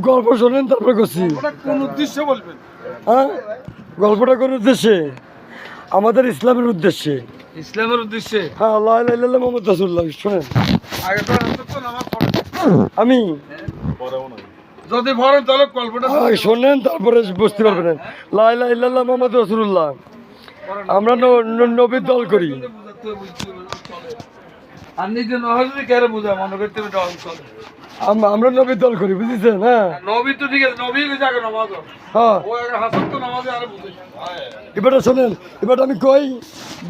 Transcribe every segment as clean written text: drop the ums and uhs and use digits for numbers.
গল্প শোনেন তারপরে করছি। কোন উদ্দেশ্যে বলবেন? হ্যাঁ, গল্পটা কোন উদ্দেশ্যে? আমাদের ইসলামের উদ্দেশ্যে। ইসলামের উদ্দেশ্যে? হ্যাঁ, আল্লাহ ইল্লাল্লাহ মুহাম্মদ রাসূলুল্লাহ। শোনেন, আগে তো নামাজ পড়েন। আমি যদি পড়েন তাহলে গল্পটা শোনেন তারপরে বুঝতে পারবেন। লা ইলাহা ইল্লাল্লাহ মুহাম্মদ রাসূলুল্লাহ। আমরা নবীর দল করি। আর নিজে নহলে কেরে বুঝা মনে করতে দল চলে। আমরা নবীর দল করি, বুঝেছেন? হ্যাঁ, নবী তো ঠিক আছে, নবী জায়গা নামাজ। হ্যাঁ, ও আগে হাসান তো নামাজে আরে বুঝে। এবারটা শোনেন, এবারটা আমি কই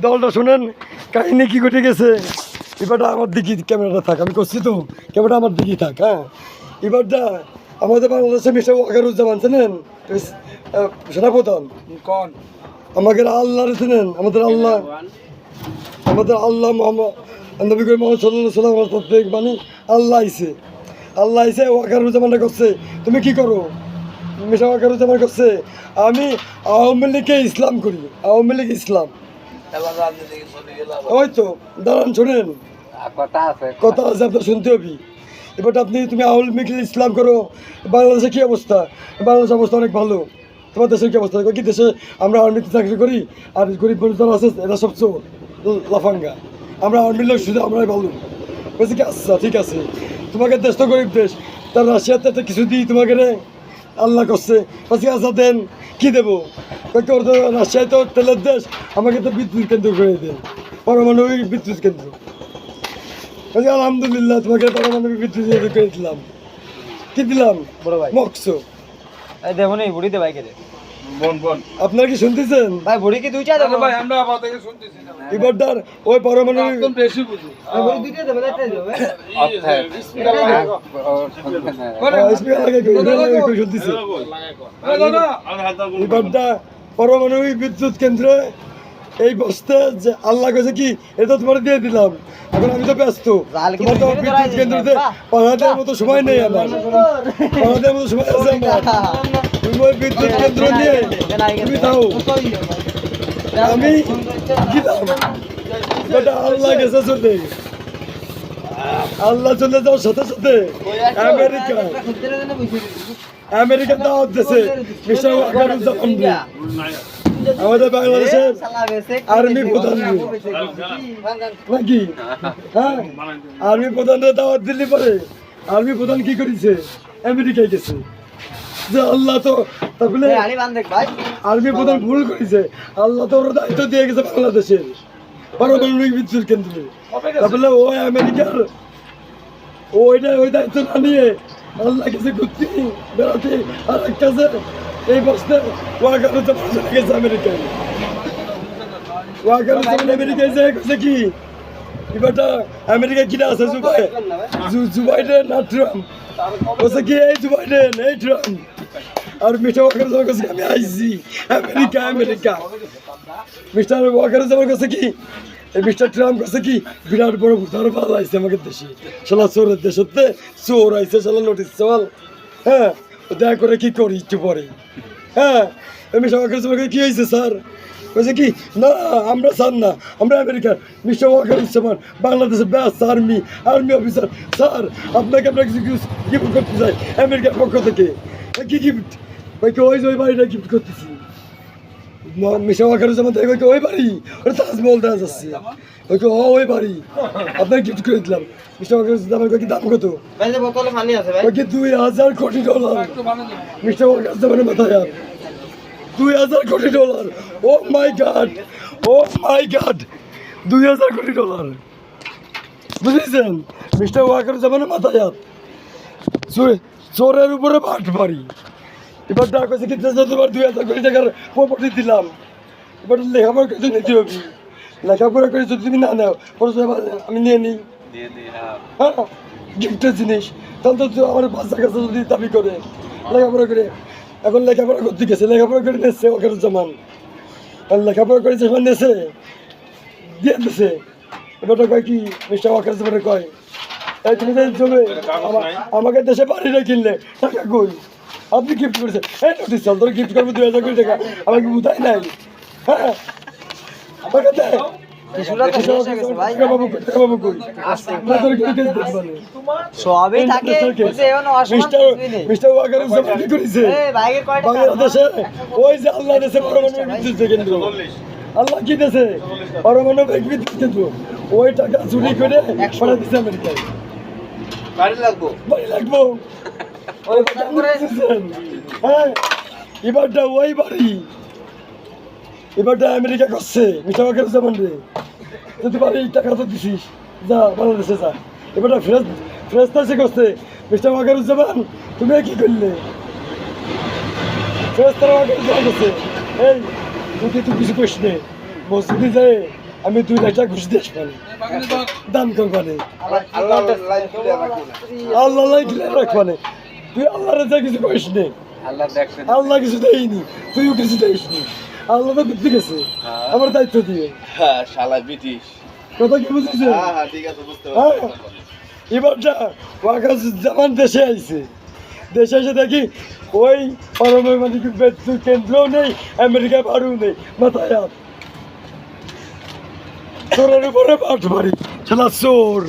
দলটা শোনেন, কাহিনী কি ঘটে গেছে। এবারটা আমার দিকে ক্যামেরাটা থাক, আমি করছি তো, ক্যামেরাটা আমার দিকেই থাক। হ্যাঁ, এবারটা আমাদের বাংলাদেশে মিস্টার ওয়াকারুজ্জামান চেনেন, সেনাপ্রধান। কোন? আমাদের আল্লাহ চেনেন, আমাদের আল্লাহ মোহাম্মদ নবী করিম মোহাম্মদ সাল্লাল্লাহু আলাইহি ওয়াসাল্লাম তত্ত্বিক বাণী আল্লাহ আইছে ওয়াকারুজ্জামানটা করছে তুমি কি করো? মিস্টার ওয়াকারুজ্জামান করছে আমি আওয়ামী লীগকে ইসলাম করি, আওয়ামী লীগ ইসলাম। ওই তো দাঁড়ান, শোনেন, কথা আছে আপনার শুনতে হবে। এবারটা তুমি আওয়ামী লীগ ইসলাম করো। বাংলাদেশে কী অবস্থা? বাংলাদেশের অবস্থা অনেক ভালো। তোমার দেশের কী অবস্থা? কি দেশে আমরা আর্মিতে চাকরি করি, আর গরিব মানুষ যারা আছে এরা সব চোর লাফাঙ্গা। আমরা আর্মির লোক শুধু আমরাই ভালো। বলছি কি, আচ্ছা ঠিক আছে, তোমাকে দেশ তো গরিব দেশ, তার রাশিয়াতে একটা কিছু দিই তোমাকে রে আল্লাহ করছে। বলছি আচ্ছা দেন, কী দেবো? রাশিয়ায় তো তেলের দেশ, আমাকে তো বিদ্যুৎ কেন্দ্র করে দেন, পারমাণবিক বিদ্যুৎ কেন্দ্র। বলছি আলহামদুলিল্লাহ, তোমাকে পারমাণবিক বিদ্যুৎ কেন্দ্র করে দিলাম। কি দিলাম? মক্সো। দেখুন এই বুড়িতে বাইকে আপনারা কি শুনতেছেন ভাই? বুড়ি কি দুইটা দেবো ভাই আমরা আবার থেকে শুনতেছি না। এবারটার ওই পারমাণবিক একদম বেশি বুঝি। বুড়ি দুইটা দেবো, একটাই দেবো। স্পিকার লাগাই কই শুনতেছি। এবারটা পারমাণবিক বিদ্যুৎ কেন্দ্রে এই বসতে যে আল্লাহ কাছে কি এটা তোমার দিয়ে দিলাম। এখন আমি তো ব্যস্ত, তোমার তো বিদ্যুৎ কেন্দ্রতে পাড়া দেওয়ার মতো সময় নেই আমার, পাড়া দেওয়ার মতো সময় আছে আমার। তুমি ওই বিদ্যুৎ কেন্দ্র নিয়ে তুমি দাও, আমি দিলাম। এটা আল্লাহ গেছে চলে, আল্লাহ চলে যাওয়ার সাথে সাথে আমেরিকা দাওয়াত দিয়েছে মিস্টার ওয়াকারুজ্জামান আমাদের বাংলাদেশের আর্মি প্রধান নাকি। হ্যাঁ, আর্মি প্রধানরা দাওয়াত দিল্লি পরে আর্মি প্রধান কি করেছে? আমেরিকায় গেছে। যে আল্লাহ তো তাহলে আর্মি প্রধান ভুল করেছে, আল্লাহ তো ওর দায়িত্ব দিয়ে গেছে বাংলাদেশের পারমাণবিক বিদ্যুৎ কেন্দ্রে। তাহলে ওই আমেরিকার ওই দায়িত্ব না নিয়ে আল্লাহ কাছে ঘুরতে বেড়াতে আর এক কাছে এই বসতে ওয়াকারুজ্জামান চলে গেছে আমেরিকায়। ওয়াকারুজ্জামান আমেরিকায় যে গেছে কি এবারটা আমেরিকায় কিনা আছে জুবাইডেন না ট্রাম্প? বলছে কি এই জুবাইডেন এই ট্রাম্প। আর মিস্টার ওয়াকারুজ্জামান কাছে আমি আইসি আমেরিকা। মিস্টার ওয়াকারুজ্জামান কাছে কি মিস্টার ট্রাম্প কাছে কি বিরাট বড় ভূতার পাল আইসে আমাদের দেশে। শালা চোরের দেশ হতে চোর আইসে, শালা নোটিস চল। হ্যাঁ, দয়া করে কি করি একটু পরে। হ্যাঁ, মিস্টার ওয়াকারুজ্জামান কি হয়েছে স্যার? বলছে কি না আমরা স্যার না, আমরা আমেরিকার। মিস্টার ওয়াকারুজ্জামান বাংলাদেশের ব্যাস আর্মি অফিসার। স্যার আপনাকে কিছু গিফট করতে চাই আমেরিকার পক্ষ থেকে। কি গিফট? ওই যে ওই বাড়িটা গিফট করতেছি। মিস্টার ওয়াকারুজ্জামান থেকে ওই বাড়ি ওটা তাজমহল দেখা যাচ্ছে, ওই বাড়ি আপনাকে গিফট করে দিলাম। মিস্টার ওয়াকারুজ্জামান কি দাম কত? ওই কি $2,000 কোটি। মিস্টার ওয়াকারুজ্জামানের মাথায় আর $2,000 কোটি। ও মাই গড, ও মাই গড, $2,000 কোটি। বুঝেছেন? মিস্টার ওয়াকারুজ্জামানের মাথায় হাত, চোরের উপরে ভাট বাড়ি। এবার ডাক হয়েছে কিন্তু তোমার $2,000 কোটি টাকার প্রপার্টি দিলাম, এবার লেখাপড়া করে নিতে হবে। লেখাপড়া করে যদি তুমি না নাও আমি নিয়ে নিই। হ্যাঁ, গিফটের জিনিস তাহলে তো আমার বাচ্চা কাছে যদি দাবি করে লেখাপড়া করে, এখন লেখাপড়া করতে গেছে, লেখাপড়া করে নিচ্ছে ওয়াকারুজ্জামান। আর লেখাপড়া করে যখন নিয়েছে দিয়ে দিচ্ছে, এবারটা কয় কি মিস্টার ওয়াকারুজ্জামানের কয় এই তুমি জমে আমাকে দেশে বাড়িটা কিনলে টাকা কই? আপনি গিফট করেছেন, এই নোটিস চল তোর গিফট করবো $2,000 কোটি টাকা, আমাকে বুঝাই নাই। হ্যাঁ, আমাকে দেয় কিছুটা তো শেষ হয়ে গেছে ভাই বাবু কই না তোর কি কেস দেখবানে সবই থাকে বলছে এখনো অসম্মান কিছুই নেই মিস্টার ওয়াকারের জমা কি করেছে এই বাইকের কয়টা বাংলাদেশে ওই যে আল্লাহ দেশে পরমাণু বিদ্যুৎ কেন্দ্র আল্লাহ কি দেশে পরমাণু বিদ্যুৎ কেন্দ্র ওই টাকা চুরি করে পড়া দিচ্ছে আমেরিকায় বাড়ি লাগবো ওই কথা করে হ্যাঁ এবারটা ওই বাড়ি এবারটা আমেরিকা করছে মিস্টার ওয়াকারের জমান রে যদি বাড়ি টাকা তো দিছিস যা বাংলাদেশে যা এবারটা ফ্রেশ তাসে করছে মিস্টার ওয়াকারের জমান তুমি কি করলে ফ্রেশ তারা ওয়াকারের জমান করছে এই তুই কিছু করিস নে মসজিদে যায় আমি 2 লাখ টাকা ঘুষ দিয়ে আসবানি দান করবানি আল্লাহ ক্লিয়ার রাখবানি তুই আল্লাহরে যা কিছু করিস নে আল্লাহ কিছু দেয়নি তুইও কিছু দেয়নি আল্লাহ তো বুদ্ধি গেছে আমার দায়িত্ব দিয়ে শালা ব্রিটিশ কথা কি বুঝেছে ঠিক আছে বুঝতে হ্যাঁ এবারটা ওয়াকার জামান দেশে আইছে দেশে এসে দেখি ওই পারমাণবিক বিদ্যুৎ কেন্দ্রও নেই আমেরিকা বাড়িও নেই মাথায় হাত চোরের উপরে পাঠ মারি শালা চোর